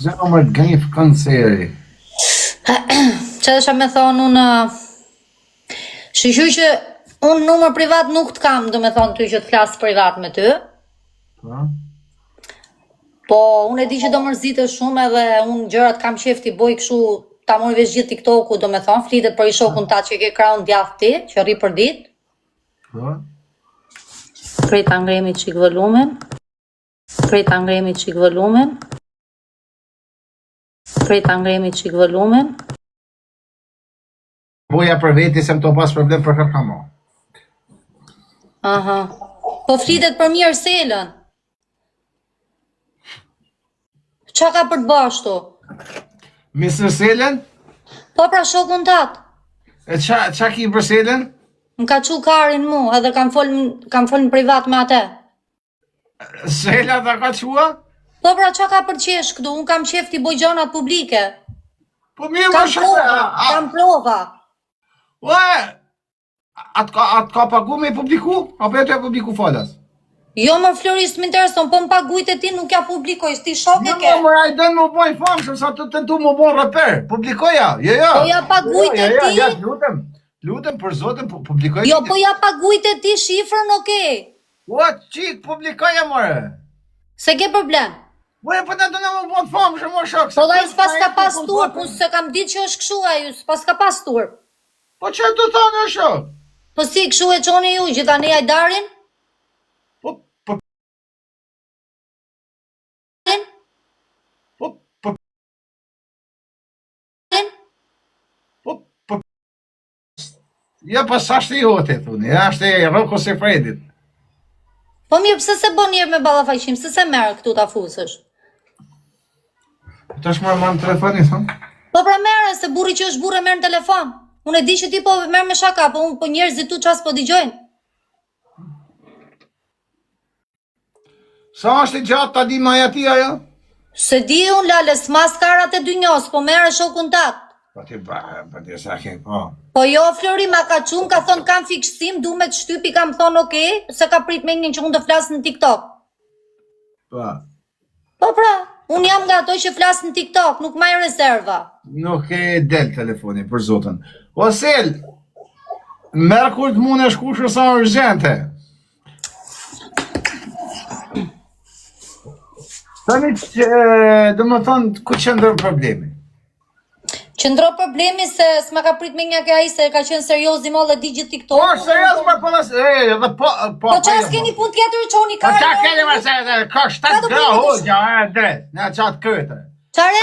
Zemër gënjë kanceri. Që desha me thonë unë... Shqyqy që unë numër privat nuk të kam, do me thonë ty që të flasë privat me ty. Po, unë e di që do mërzite shumë edhe unë gjërat kam qefti boj këshu ta mori vesh gjithë TikToku, do me thonë, flitet për i shokun ta që ke kraun djathë ti, që rri për dit. Prej ta ngremi qik volumen. Prej ta ngremi qik volumen. Prej ta ngremi qik volumen. Boja për veti se më të pas problem për kërkamo. Aha. Po flitet për mirë selën. Qa ka për të bashtu? Mr. Selen? Po pra shokun tatë. E qa ki për Selen? Më ka qu karin mu, edhe kam folën privat me ate. Sela ta ka qua? Po pra qa ka për qesh këtu, unë kam qef t'i boj gjonat publike. Po mirë më Kam prova. Ue, atë ka pagu me publiku? Apo e të e publiku falas? Jo më Floris më intereson, po më pagujt e ti nuk ja publikoj, s'ti shok e ke. Jo më ai den më boj famshëm sa të tentu më bon reper. Publikoja, jo. Po ja pagujt e ti. Ja, lutem për zotin, publikoj. Jo, po ja pagujt e ti shifrën, okej. Ua, qik, publikoja more. Se ke problem. Ue, po të do në më bon famshëm, më shok. Po da i s'pas ka pas tur, po se kam ditë që është këshu aju, s'pas ka pas tur. Po që të thonë, shok? Po si këshu e qoni ju, gjitha ne ajdarin? Ja, pas ashtë i jote, thuni, ashtë e Roko se Fredit. Po mirë, pëse se bon njërë me balafajqim, pëse se merë këtu ta fusësh? Të është marë në telefoni, thëmë? Po pra merë, se burri që është burre merë në telefon. Unë e di që ti po merë me shaka, po unë po njerëzit tu qas po digjojnë. Sa është i gjatë ta di maja ti ajo? Se di unë lale, s'mas karat e dy njës, po merë shokun tatë. Po ti sa ke, po. Po jo, Flori, ma ka qunë, ka thonë kam fiksim, du me të shtypi, kam thonë okej, se ka prit me një që unë të flasë në TikTok. Po. Po pra, unë jam nga ato që flasë në TikTok, nuk maj rezerva. Nuk e del telefoni, për zotën. O Sel, merë kur të mune shkushë sa urgente. Tani që, dhe më thonë, ku qëndër problemi? Qëndro problemi se s'ma ka prit me një ke aji se ka qenë serioz i mollë e di gjithë TikTok. Po, serios më përës, edhe po... Po qa s'keni pun tjetër që unë i karë? Po qa keni më se, ka 7 gra hoxha, drejt, në qatë këtër. Qare?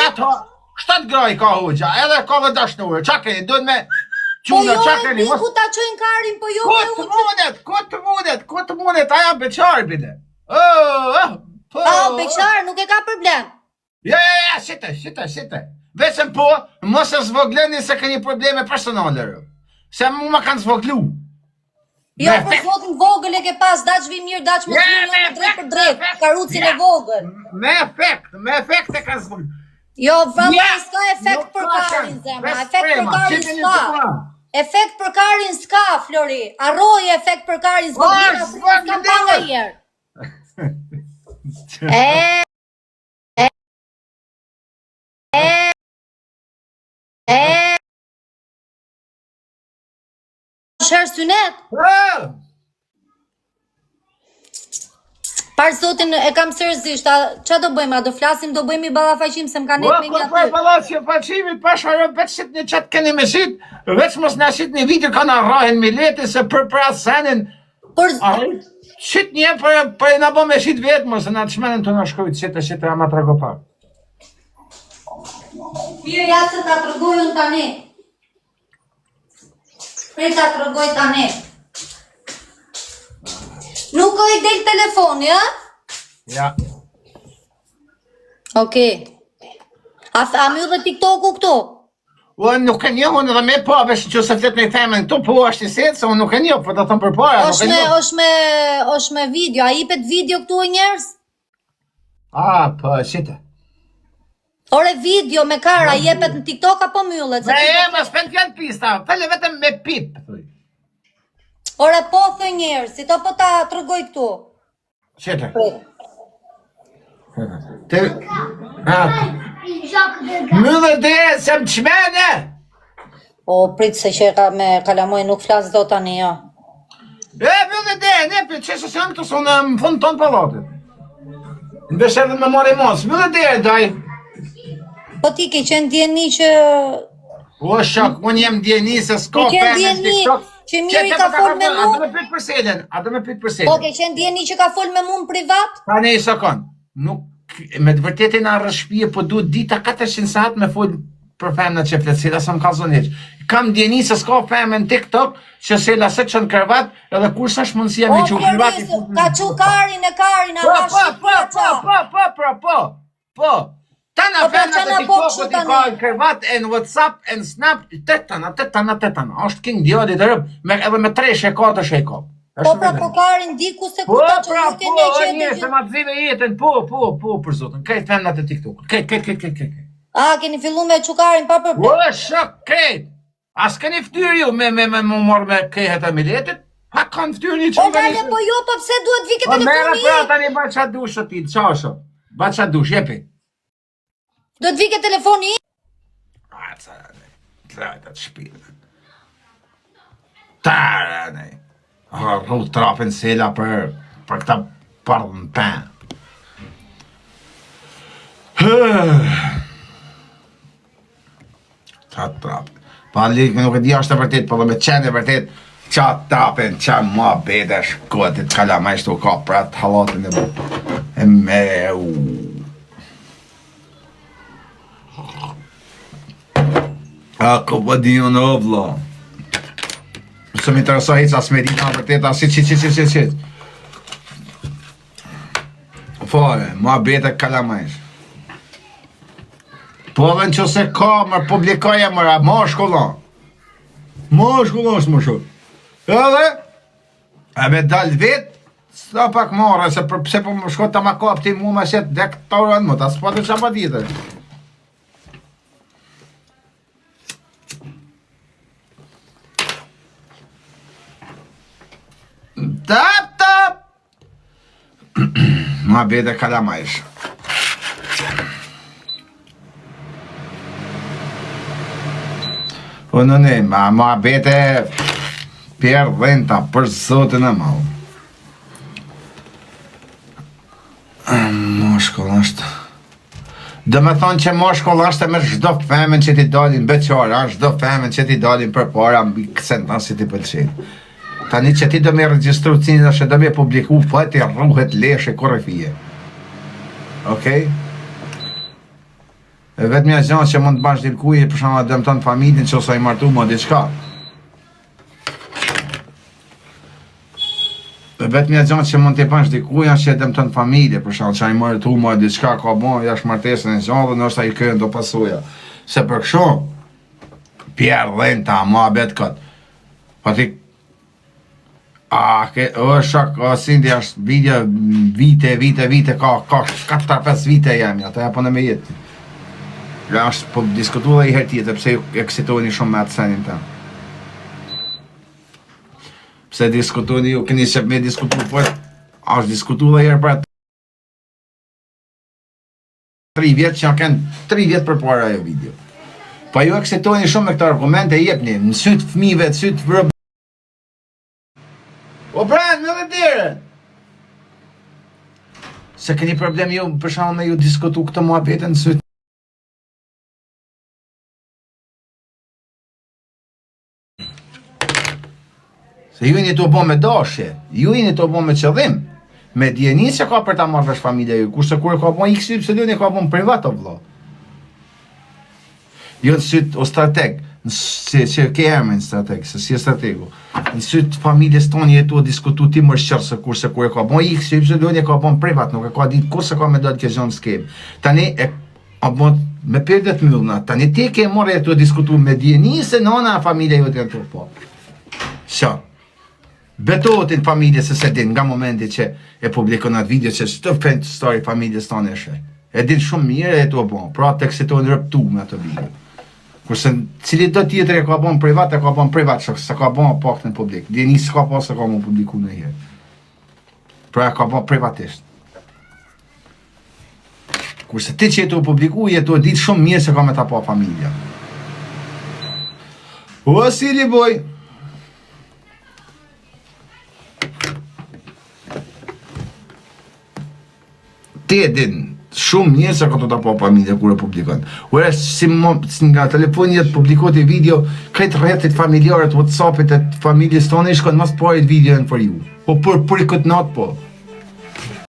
7 gra i ka hoxha, edhe ka dhe dashnurë, qa keni, duhet me... Po jo e pi ku ta qojnë karin, po jo me unë... Ku të mundet, aja beqarë, bide. Beqarë, nuk e ka problem. Ja, shite. Vecën po, mos e zvogleni se keni probleme personale, se mu ma kanë zvoglu. Jo, për zotin vogël e ke pas, daq vi mirë, daq më të mirë me drejt për drejt, karucin e vogël. Me efekt e kanë zvoglu. Jo, vrama s'ka efekt për karin, zemra, efekt për karin s'ka. Efekt për karin s'ka, Flori, arroj efekt për karin s'ka, s'ka pa nga jërë. Shërë synet? Parë zotin e kam seriozisht, qa do bëjmë, a do flasim, do bëjmë i balafaqim se m'ka net me një aty. Po, balafaqimit, pashara, veç sit një qatë keni me sit, veç mos në sit një video ka në rahen me leti se për asenin. Sit një për e në bo me sit vetë, mos e në të shmenin të në shkujt, sit e ama të rego pak. Mirë, ja se ta të rëgojën tani. Prej ta të rëgoj tani. Nuk o i del telefoni, a? Ja. Okej. A mi u dhe TikToku këto? Unë nuk e njohën edhe me po, vesh që se flet me i themen këtu, po është i setë, se unë nuk e njohë, po të thëmë për para, nuk e njohë. Osh me video, a ipet video këtu e njerës? Po, shite. Ore video me kara, jepet në TikTok apo myllet? Më s'pen fjallë pista, tëlle vetëm me pip. Ore po thë njerës, si to po ta të rëgoj këtu. Shite. Myllë dhe se më qmene. O, prit se që me kalamoj nuk flas do tani, jo. Myllë dhe, ne për që se janë këtu son në fund tonë palatit. Në beshe dhe me mori mos, myllë dhe, daj. Po ti ke qenë djeni që... O, shok, unë jem djeni se s'ka Ke qenë djeni që Miri ka fol me mu? A do me pyt për selin, Po ke qenë djeni që ka fol me mu në privat? Pa ne i sakon, nuk, me të vërtetin a rëshpije, po duhet dita 400 saat me fol për femna që fletësila sa më ka zoneq. Kam djeni se s'ka femne në TikTok që se la se që në kërvat edhe kur sa shmundësia me që u kërvat i fut. Ka që karin, Po, tana femna të TikTok të ka në kërvat e në WhatsApp e në Snap, tetana, është king djodi të rëbë, edhe me 3 shekot është e kop. Po pra po karin diku se kuta që nuk e një qenë. Se ma të zive jetën, po, për zotën, kajt femna të TikTok, kajt. A, keni fillu me qukarin pa për për? O, shok, kajt. As keni ftyr ju me morë me kejhet e miletit? Ha, kanë ftyr një që... O, gale, po jo, po pse duhet vike telefoni? O, mera pra, tani ba qa dush të ti, qa shok? Ba qa dush, jepi. Duhet vike telefoni? A, të shpirë. Tara, rrut trapin sela për këta parë në pen. Qa trapin. Pa nuk e di është të vërtit, po dhe me qenë e vërtit, qa trapin, qa mua bete shkotit, kala ma ishtu ka pra të halatin e me Ako po di unë o vlo. Së mi të rësoj që asë me di nga vërtet, asë Fore, mua bete kalamajsh. Po dhe në që se ka mërë publikoja mëra, ma shkollon. Ma shkollon është më shumë. Edhe, e me dal vet, s'ta pak marrë, se pëse po më shko të ma kap ti mu me shetë dektorën më, ta s'pa të qa pa ditër. Tap! Ma bete kalamajsh. Po në ne, ma bete për dhenta, për zotën e malë. Moshkoll është. Dë me thonë që moshkoll është me shdo femen që ti dalin beqara, shdo femen që ti dalin për para mbi kësën ta si ti pëlqenë. Tani që ti do me registru cini dhe që do me publiku, po e ti rruhet leshe kore fije. Okej? E vetë mja gjanë që mund të bash dilkuje, për shumë dëmë tonë familjen që ose i martu më diqka. E vetë mja gjanë që mund të bash dilkuje, që dëmë tonë familje, për shumë që i martu më diqka, ka bon, jash martesën e gjanë dhe nështë a i kënë do pasuja. Se për shumë, pjerë dhenta, ma betë këtë. Pa ti, o shak, o Sindi, është video, vite, ka 4-5 vite jemi, ato e po në me jetë. Ja është po diskutu dhe i her tjetër, pse ju eksitoheni shumë me atë senin të. Pse diskutoni ju, këni që me diskutu, po është diskutu dhe i her për atë 3 vjetë që janë kënë 3 vjetë për para ajo video. Po ju eksitoheni shumë me këta argumente, jepni, në sytë fmive, në sytë vërë. O Brian, me dhe dire! Se këni problem ju, për shumë me ju diskutu këtë mua betën në sytë. Se ju jeni të bo me dashje, ju jeni të bo me qëllim, me djeni që ka për ta marrë vesh familja ju, kurse kur ka bo XY ka bo në privat o vlo. Jo në sytë o strateg, që ke emrin strateg, se si e strategu, në sytë familjes tonë jetu o diskutu ti më shqërë, se kurse kur ka bo XY ka bo në privat, nuk e ka ditë kurse ka me do të këzhon s'kem. Tani e me 50 milna, tani ti ke morë jetu o diskutu me djeni se nona familja ju të janë të po. Shë. Betotin familje se se din nga momenti që e publikon atë video që të fend story familjes tonë e shë. E din shumë mire e të bon, pra të eksitohen rëptu me ato video. Kurse cili do tjetër e ka bon privat, e ka bon privat, se ka bon pak në publik. Djeni s'ka pas se ka mon publiku në herë. Pra e ka bon privatisht. Kurse ti që jetu publiku, jetu e ditë shumë mirë se ka me ta pa familja. O, Sili boj! Ti e din shumë mirë se ka të ta pa familja kur e publikon. Ure si nga telefoni jetë publikoti video, këtë rrjetit familjarët, WhatsAppit e familjes tonë, i shkon mas parit video në për ju. Po për i këtë natë po.